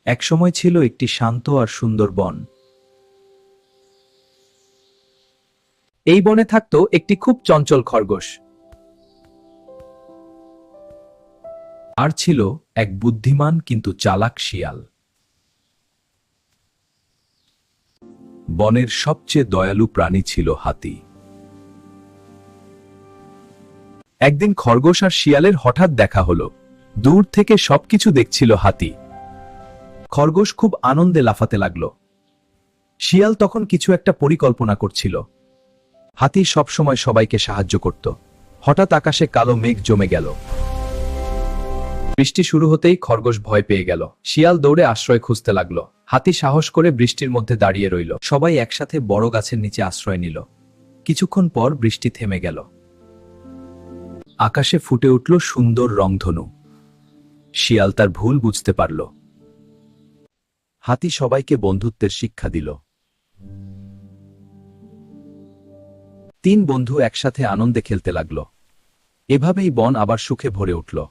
একসময় ছিল একটি শান্ত আর সুন্দর বন। এই বনে থাকত একটি খুব চঞ্চল খরগোশ। আর ছিল এক বুদ্ধিমান কিন্তু চালাক শিয়াল। বনের সবচেয়ে দয়ালু প্রাণী ছিল হাতি। একদিন খরগোশ আর শিয়ালের হঠাৎ দেখা হলো। দূর থেকে সবকিছু দেখছিল হাতি। খরগোশ খুব আনন্দে লাফাতে লাগলো। শিয়াল তখন কিছু একটা পরিকল্পনা করছিল। হাতি সবসময় সবাইকে সাহায্য করত। হঠাৎ আকাশে কালো মেঘ জমে গেল। বৃষ্টি শুরু হতেই খরগোশ ভয় পেয়ে গেল। শিয়াল দৌড়ে আশ্রয় খুঁজতে লাগলো। হাতি সাহস করে বৃষ্টির মধ্যে দাঁড়িয়ে রইল। সবাই একসাথে বড় গাছের নিচে আশ্রয় নিল। কিছুক্ষণ পর বৃষ্টি থেমে গেল। আকাশে ফুটে উঠল সুন্দর রংধনু। শিয়াল তার ভুল বুঝতে পারল। হাতি সবাইকে বন্ধুত্বের শিক্ষা দিল। তিন বন্ধু একসাথে আনন্দে খেলতে লাগলো। এভাবেই বন আবার সুখে ভরে উঠল।